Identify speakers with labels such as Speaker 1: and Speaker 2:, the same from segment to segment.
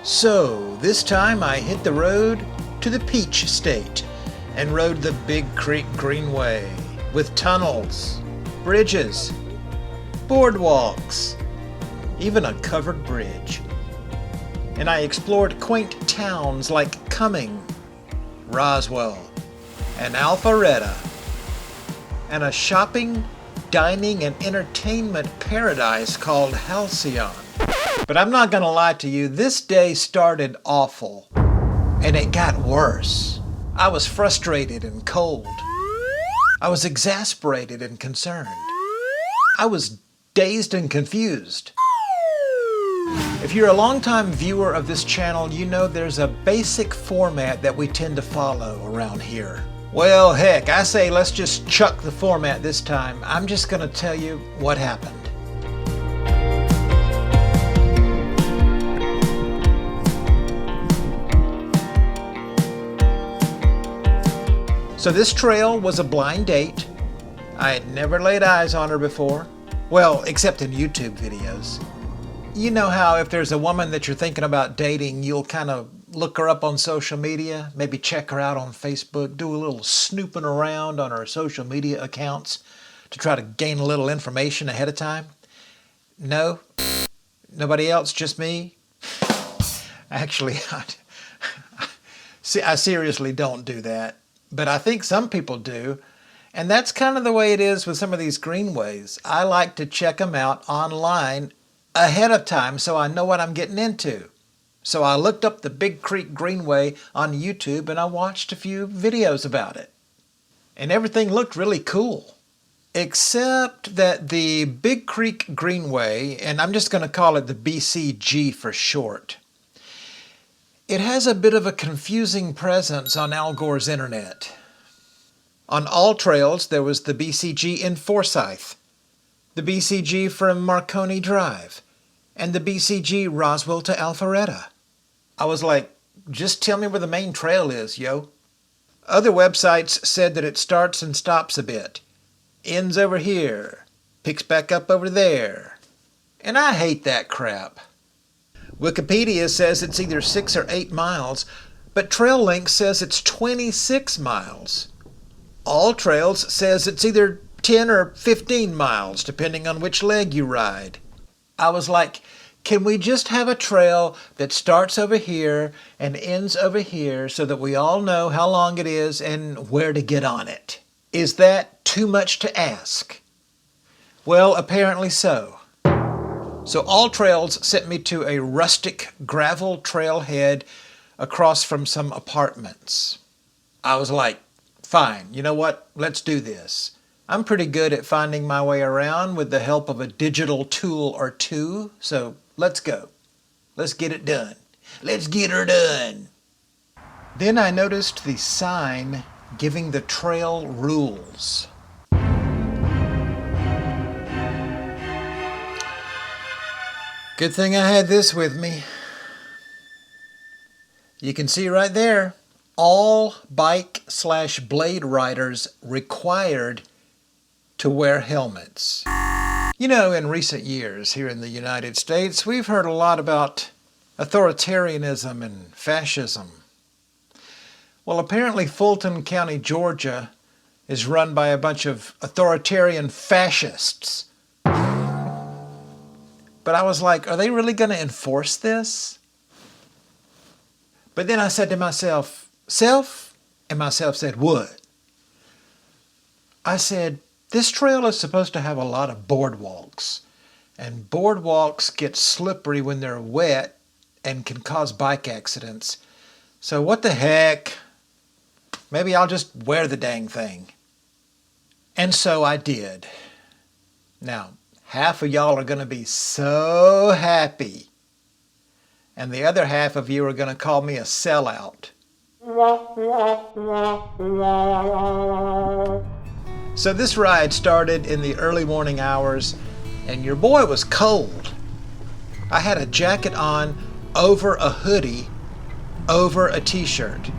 Speaker 1: So this time I hit the road to the Peach State and rode the Big Creek Greenway with tunnels, bridges, boardwalks, even a covered bridge. And I explored quaint towns like Cumming, Roswell, and Alpharetta, and a shopping, dining, and entertainment paradise called Halcyon. But I'm not gonna lie to you, this day started awful, and it got worse. I was frustrated and cold. I was exasperated and concerned. I was dazed and confused. If you're a longtime viewer of this channel, you know there's a basic format that we tend to follow around here. Well, heck, I say let's just chuck the format this time. I'm just gonna tell you what happened. So this trail was a blind date. I had never laid eyes on her before. Well, except in YouTube videos. You know how if there's a woman that you're thinking about dating, you'll kind of look her up on social media, maybe check her out on Facebook, do a little snooping around on her social media accounts to try to gain a little information ahead of time? No? Nobody else? Just me? Actually, I seriously don't do that. But I think some people do. And that's kind of the way it is with some of these greenways. I like to check them out online ahead of time so I know what I'm getting into. So I looked up the Big Creek Greenway on YouTube and I watched a few videos about it. And everything looked really cool. Except that the Big Creek Greenway, and I'm just going to call it the BCG for short, it has a bit of a confusing presence on Al Gore's internet. On all trails, there was the BCG in Forsyth, the BCG from Marconi Drive, and the BCG Roswell to Alpharetta. I was like, just tell me where the main trail is, yo. Other websites said that it starts and stops a bit, ends over here, picks back up over there, and I hate that crap. Wikipedia says it's either 6 or 8 miles, but TrailLink says it's 26 miles. All Trails says it's either 10 or 15 miles, depending on which leg you ride. I was like, can we just have a trail that starts over here and ends over here so that we all know how long it is and where to get on it? Is that too much to ask? Well, apparently so. So All Trails sent me to a rustic gravel trailhead across from some apartments. I was like, fine, you know what? Let's do this. I'm pretty good at finding my way around with the help of a digital tool or two, so let's go. Let's get it done. Let's get her done. Then I noticed the sign giving the trail rules. Good thing I had this with me. You can see right there, all bike/blade riders required to wear helmets. You know, in recent years here in the United States, we've heard a lot about authoritarianism and fascism. Well, apparently Fulton County, Georgia is run by a bunch of authoritarian fascists. But I was like, are they really going to enforce this? But then I said to myself, self? And myself said, what? I said, this trail is supposed to have a lot of boardwalks. And boardwalks get slippery when they're wet and can cause bike accidents. So what the heck? Maybe I'll just wear the dang thing. And so I did. Now, half of y'all are going to be so happy. And the other half of you are going to call me a sellout. So this ride started in the early morning hours, and your boy was cold. I had a jacket on over a hoodie, over a t-shirt,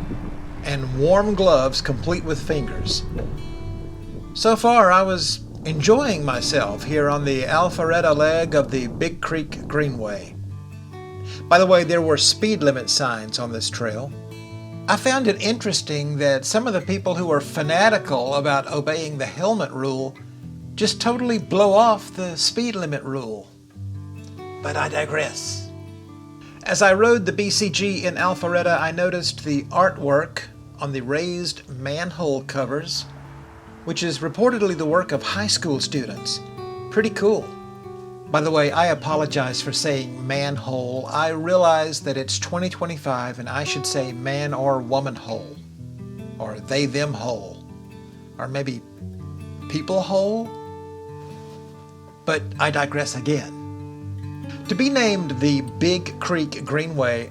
Speaker 1: and warm gloves complete with fingers. So far, I was enjoying myself here on the Alpharetta leg of the Big Creek Greenway. By the way, there were speed limit signs on this trail. I found it interesting that some of the people who are fanatical about obeying the helmet rule just totally blow off the speed limit rule. But I digress. As I rode the BCG in Alpharetta, I noticed the artwork on the raised manhole covers, which is reportedly the work of high school students. Pretty cool. By the way, I apologize for saying manhole. I realize that it's 2025 and I should say man or woman hole, or they them hole, or maybe people hole. But I digress again. To be named the Big Creek Greenway,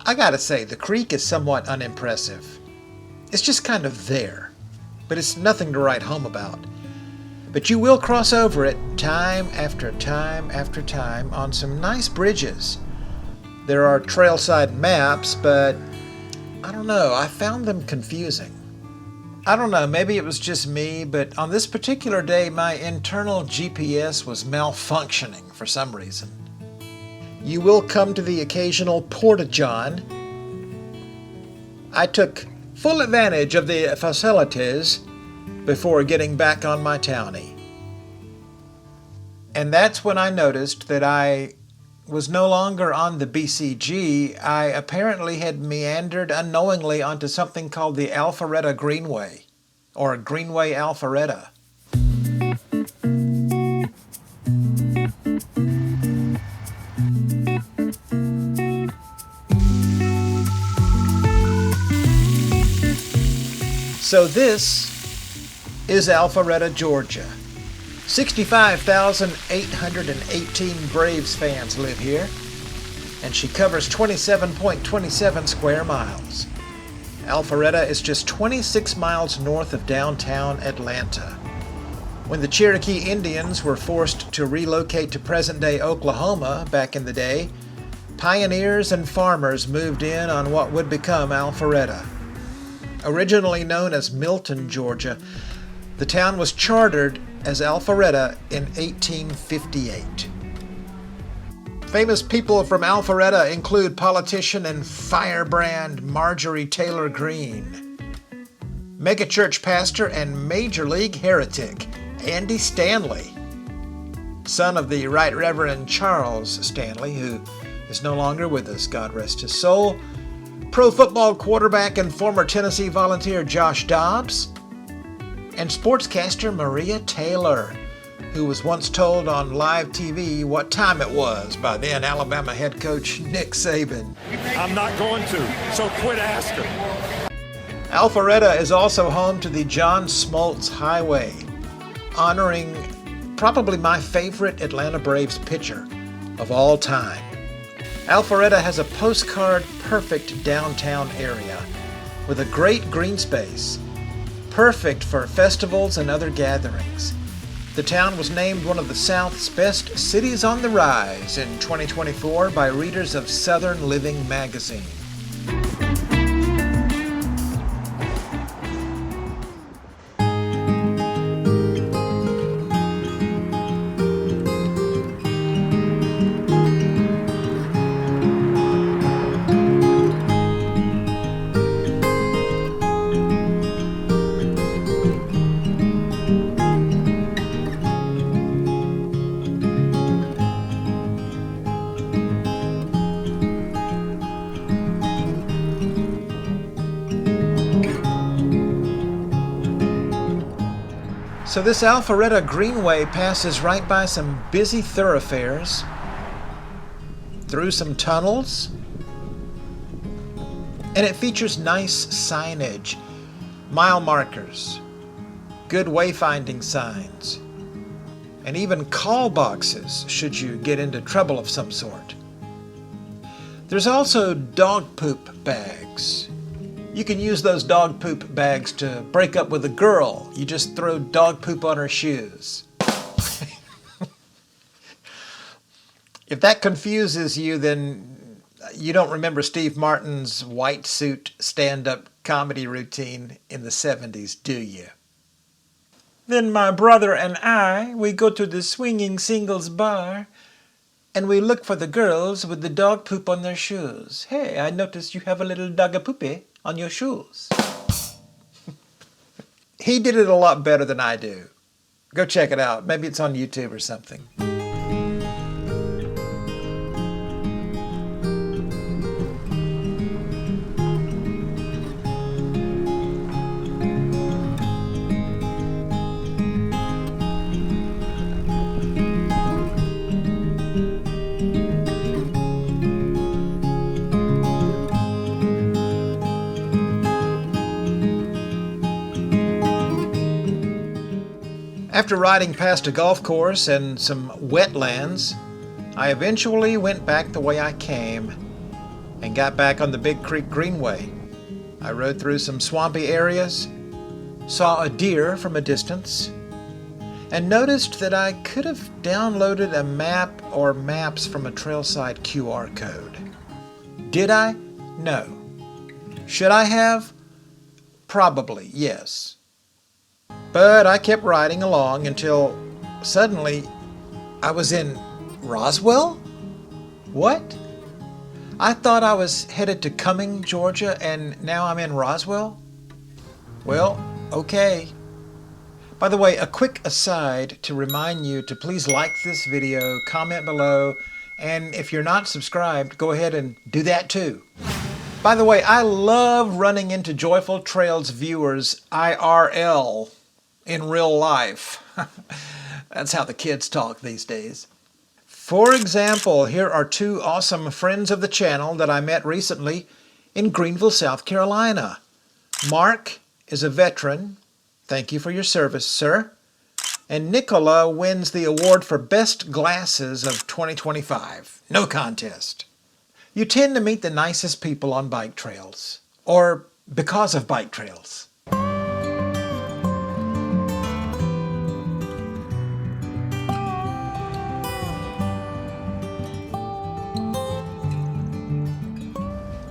Speaker 1: I gotta say the creek is somewhat unimpressive. It's just kind of there, but it's nothing to write home about. But you will cross over it time after time after time on some nice bridges. There are trailside maps, but I don't know, I found them confusing. I don't know, maybe it was just me, but on this particular day my internal GPS was malfunctioning for some reason. You will come to the occasional porta-john. I took full advantage of the facilities before getting back on my townie. And that's when I noticed that I was no longer on the BCG. I apparently had meandered unknowingly onto something called the Alpharetta Greenway, or Greenway Alpharetta. So this is Alpharetta, Georgia. 65,818 Braves fans live here, and she covers 27.27 square miles. Alpharetta is just 26 miles north of downtown Atlanta. When the Cherokee Indians were forced to relocate to present-day Oklahoma back in the day, pioneers and farmers moved in on what would become Alpharetta. Originally known as Milton, Georgia, the town was chartered as Alpharetta in 1858. Famous people from Alpharetta include politician and firebrand Marjorie Taylor Greene, megachurch pastor and major league heretic Andy Stanley, son of the Right Reverend Charles Stanley, who is no longer with us, God rest his soul, pro football quarterback and former Tennessee Volunteer Josh Dobbs, and sportscaster Maria Taylor, who was once told on live TV what time it was by then Alabama head coach Nick Saban.
Speaker 2: I'm not going to, so quit asking.
Speaker 1: Alpharetta is also home to the John Smoltz Highway, honoring probably my favorite Atlanta Braves pitcher of all time. Alpharetta has a postcard-perfect downtown area with a great green space, perfect for festivals and other gatherings. The town was named one of the South's best cities on the rise in 2024 by readers of Southern Living magazine. So this Alpharetta Greenway passes right by some busy thoroughfares, through some tunnels, and it features nice signage, mile markers, good wayfinding signs, and even call boxes should you get into trouble of some sort. There's also dog poop bags. You can use those dog poop bags to break up with a girl. You just throw dog poop on her shoes. If that confuses you, then you don't remember Steve Martin's white suit stand-up comedy routine in the 70s, do you? Then my brother and I, we go to the swinging singles bar, and we look for the girls with the dog poop on their shoes. Hey, I noticed you have a little dogga poopy on your shoes. He did it a lot better than I do. Go check it out. Maybe it's on YouTube or something. After riding past a golf course and some wetlands, I eventually went back the way I came and got back on the Big Creek Greenway. I rode through some swampy areas, saw a deer from a distance, and noticed that I could have downloaded a map or maps from a trailside QR code. Did I? No. Should I have? Probably, yes. But I kept riding along until suddenly I was in Roswell? What? I thought I was headed to Cumming, Georgia, and now I'm in Roswell? Well, okay. By the way, a quick aside to remind you to please like this video, comment below, and if you're not subscribed, go ahead and do that too. By the way, I love running into Joyful Trails viewers IRL. In real life. That's how the kids talk these days. For example, here are two awesome friends of the channel that I met recently in Greenville, South Carolina. Mark is a veteran. Thank you for your service, sir. And Nicola wins the award for Best Glasses of 2025. No contest. You tend to meet the nicest people on bike trails, or because of bike trails.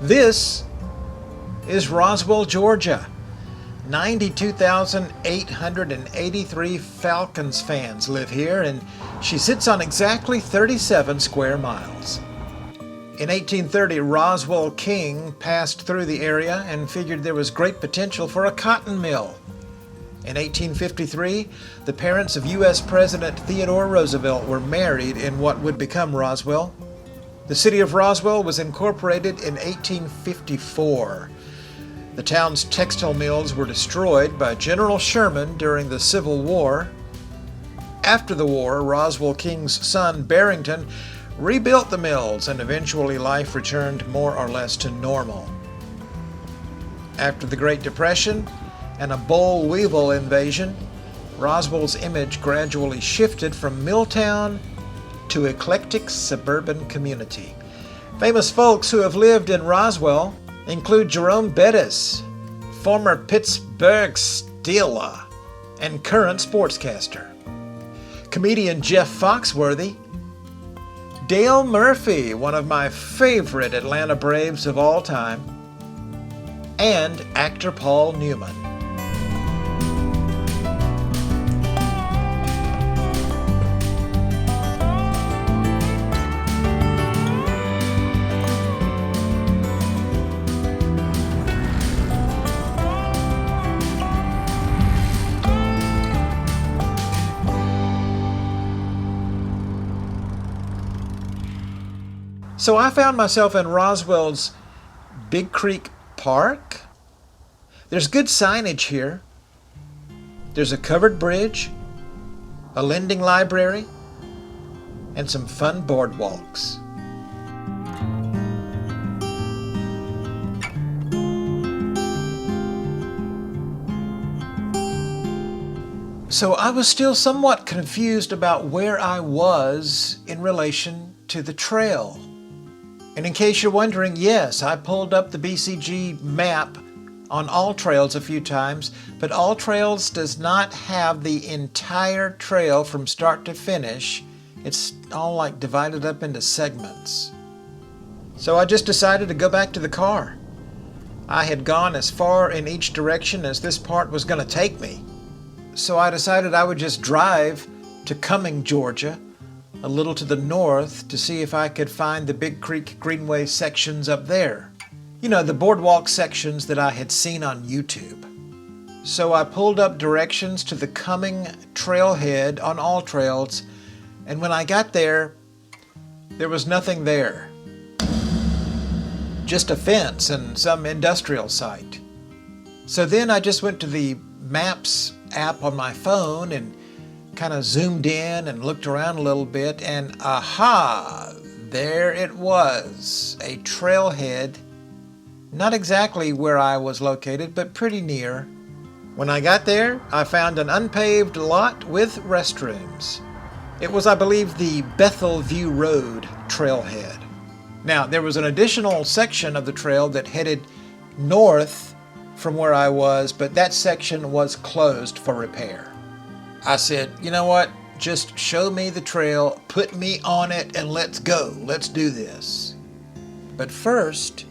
Speaker 1: This is Roswell, Georgia. 92,883 Falcons fans live here, and she sits on exactly 37 square miles. In 1830, Roswell King passed through the area and figured there was great potential for a cotton mill. In 1853, the parents of U.S. President Theodore Roosevelt were married in what would become Roswell. The city of Roswell was incorporated in 1854. The town's textile mills were destroyed by General Sherman during the Civil War. After the war, Roswell King's son Barrington rebuilt the mills, and eventually life returned more or less to normal. After the Great Depression and a boll weevil invasion, Roswell's image gradually shifted from mill town to eclectic suburban community. Famous folks who have lived in Roswell include Jerome Bettis, former Pittsburgh Steeler and current sportscaster, comedian Jeff Foxworthy, Dale Murphy, one of my favorite Atlanta Braves of all time, and actor Paul Newman. So I found myself in Roswell's Big Creek Park. There's good signage here. There's a covered bridge, a lending library, and some fun boardwalks. So I was still somewhat confused about where I was in relation to the trail. And in case you're wondering, yes, I pulled up the BCG map on All Trails a few times, but All Trails does not have the entire trail from start to finish. It's all like divided up into segments. So I just decided to go back to the car. I had gone as far in each direction as this part was going to take me. So I decided I would just drive to Cumming, Georgia, a little to the north to see if I could find the Big Creek Greenway sections up there. You know, the boardwalk sections that I had seen on YouTube. So I pulled up directions to the Cumming trailhead on All Trails, and when I got there was nothing there. Just a fence and some industrial site. So then I just went to the Maps app on my phone and kind of zoomed in and looked around a little bit, and aha, there it was, a trailhead, not exactly where I was located, but pretty near. When I got there, I found an unpaved lot with restrooms. It was, I believe, the Bethel View Road trailhead. Now, there was an additional section of the trail that headed north from where I was, but that section was closed for repair. I said, you know what? Just show me the trail, put me on it, and let's go. Let's do this. But first,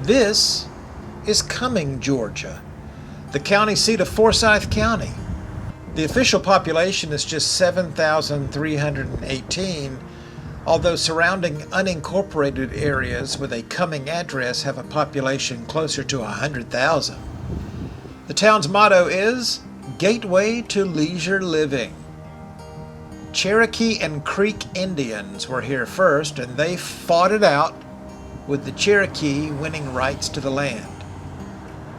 Speaker 1: this is Cumming, Georgia, the county seat of Forsyth County. The official population is just 7,318, although surrounding unincorporated areas with a Cumming address have a population closer to 100,000. The town's motto is Gateway to Leisure Living. Cherokee and Creek Indians were here first, and they fought it out, with the Cherokee winning rights to the land.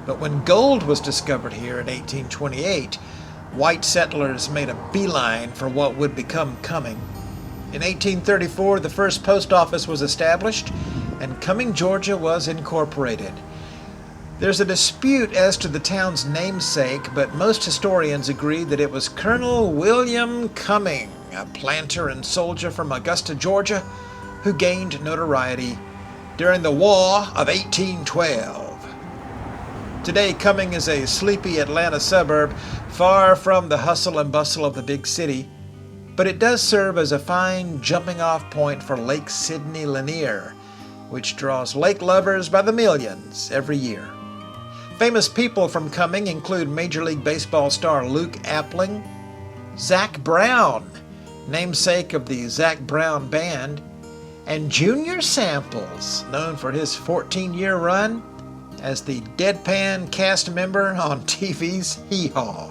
Speaker 1: But when gold was discovered here in 1828, white settlers made a beeline for what would become Cumming. In 1834, the first post office was established, and Cumming, Georgia was incorporated. There's a dispute as to the town's namesake, but most historians agree that it was Colonel William Cumming, a planter and soldier from Augusta, Georgia, who gained notoriety during the War of 1812. Today, Cumming is a sleepy Atlanta suburb, far from the hustle and bustle of the big city, but it does serve as a fine jumping-off point for Lake Sidney Lanier, which draws lake lovers by the millions every year. Famous people from Cumming include Major League Baseball star Luke Appling, Zach Brown, namesake of the Zach Brown Band, and Junior Samples, known for his 14-year run as the deadpan cast member on TV's Hee Haw.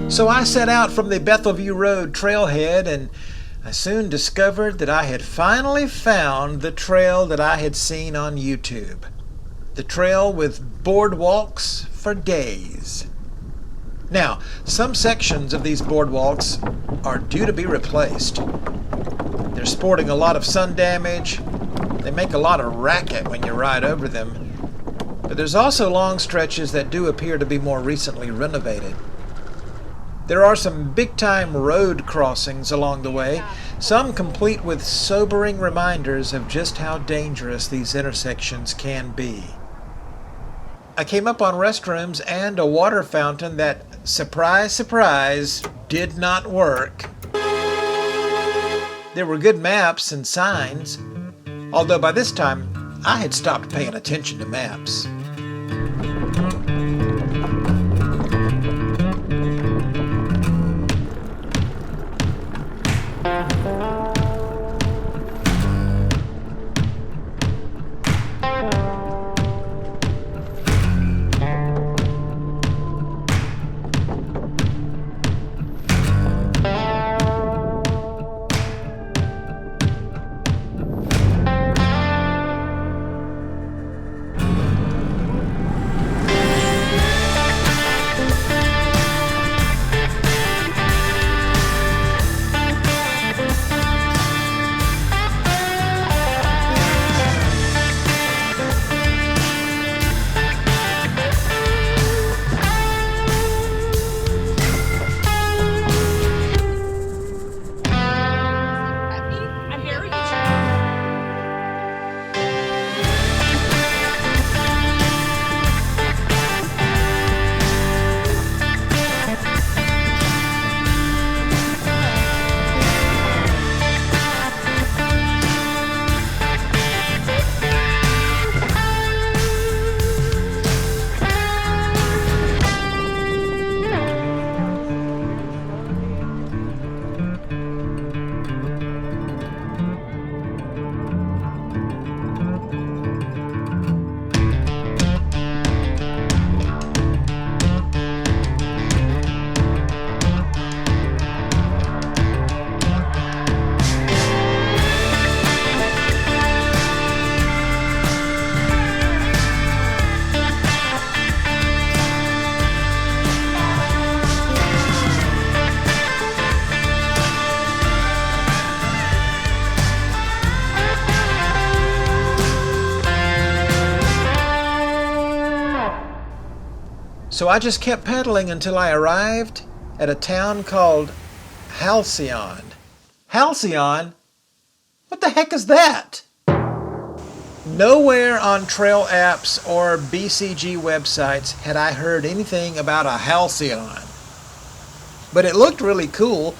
Speaker 1: So I set out from the Bethelview Road trailhead, and I soon discovered that I had finally found the trail that I had seen on YouTube. The trail with boardwalks for days. Now, some sections of these boardwalks are due to be replaced. They're sporting a lot of sun damage. They make a lot of racket when you ride over them. But there's also long stretches that do appear to be more recently renovated. There are some big-time road crossings along the way, some complete with sobering reminders of just how dangerous these intersections can be. I came up on restrooms and a water fountain that, surprise, surprise, did not work. There were good maps and signs, although by this time I had stopped paying attention to maps. So I just kept pedaling until I arrived at a town called Halcyon. Halcyon? What the heck is that? Nowhere on trail apps or BCG websites had I heard anything about a Halcyon. But it looked really cool.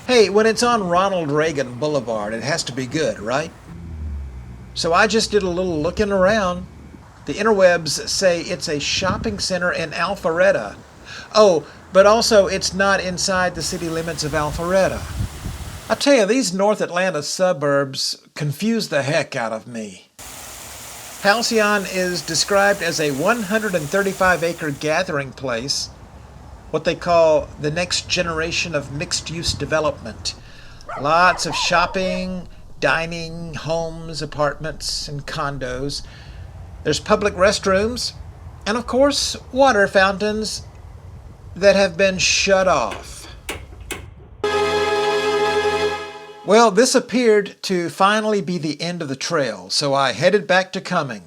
Speaker 1: Hey, when it's on Ronald Reagan Boulevard, it has to be good, right? So I just did a little looking around. The interwebs say it's a shopping center in Alpharetta. Oh, but also it's not inside the city limits of Alpharetta. I tell you, these North Atlanta suburbs confuse the heck out of me. Halcyon is described as a 135-acre gathering place, what they call the next generation of mixed-use development. Lots of shopping, dining, homes, apartments, and condos. There's public restrooms, and of course, water fountains that have been shut off. Well, this appeared to finally be the end of the trail, so I headed back to Cumming.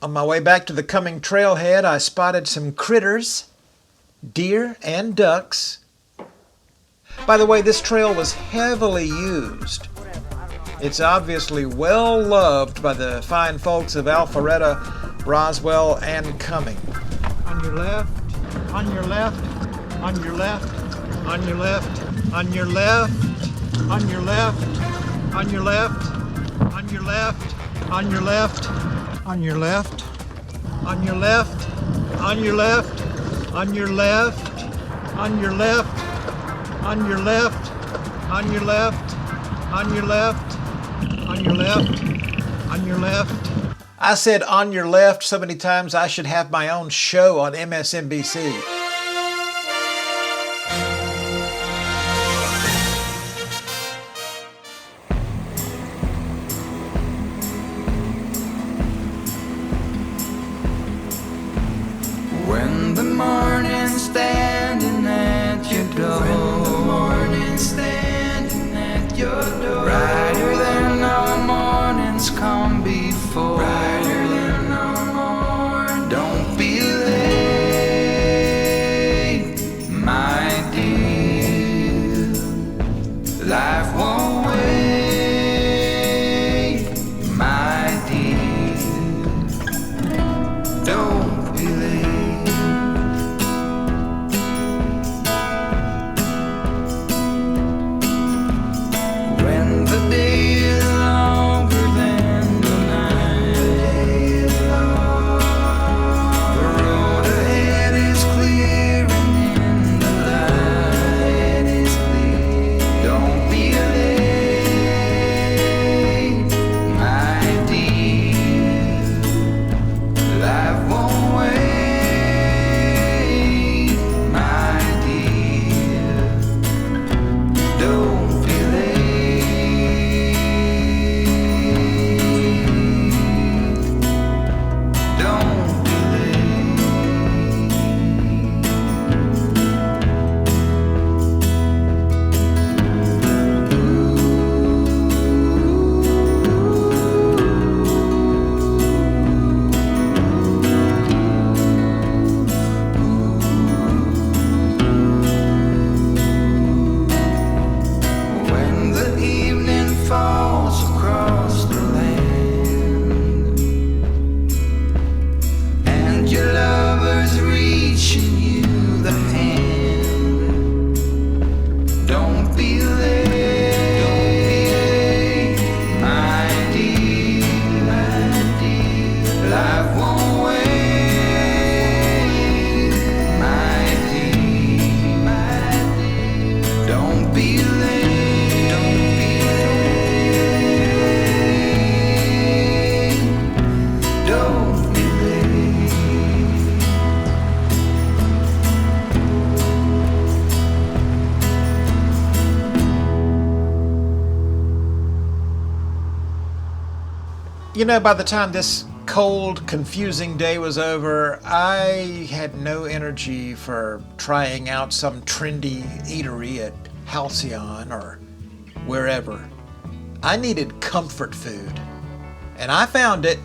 Speaker 1: On my way back to the Cumming trailhead, I spotted some critters, deer and ducks. By the way, this trail was heavily used. It's obviously well loved by the fine folks of Alpharetta, Roswell, and Cumming. On your left, on your left, on your left, on your left, on your left, on your left, on your left, on your left, on your left, on your left, on your left, on your left, on your left, on your left, on your left, on your left, on your left, on your left, on your left. I said on your left so many times I should have my own show on MSNBC.
Speaker 3: When the morning's standing at your door, when the morning's standing at your door, brighter than our mornings come before, brighter than our morning. Don't be late, my dear. Life won't wait, my dear. Don't be late.
Speaker 1: You know, by the time this cold, confusing day was over, I had no energy for trying out some trendy eatery at Halcyon or wherever. I needed comfort food, and I found it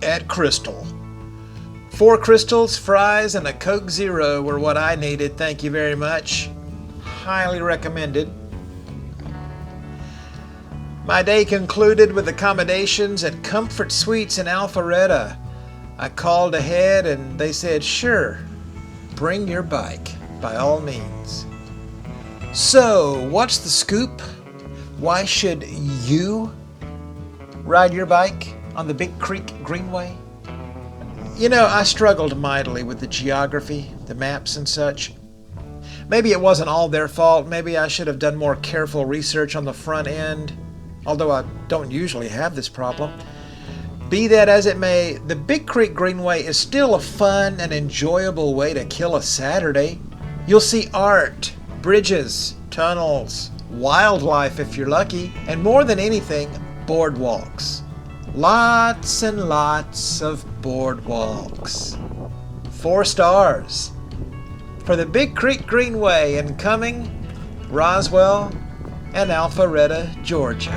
Speaker 1: at Crystal. 4 crystals, fries, and a Coke Zero were what I needed. Thank you very much. Highly recommended. My day concluded with accommodations at Comfort Suites in Alpharetta. I called ahead and they said, sure, bring your bike, by all means. So, what's the scoop? Why should you ride your bike on the Big Creek Greenway? You know, I struggled mightily with the geography, the maps and such. Maybe it wasn't all their fault. Maybe I should have done more careful research on the front end, although I don't usually have this problem. Be that as it may, the Big Creek Greenway is still a fun and enjoyable way to kill a Saturday. You'll see art, bridges, tunnels, wildlife if you're lucky, and more than anything, boardwalks. Lots and lots of boardwalks. 4 stars for the Big Creek Greenway in Cumming, Roswell, and Alpharetta, Georgia.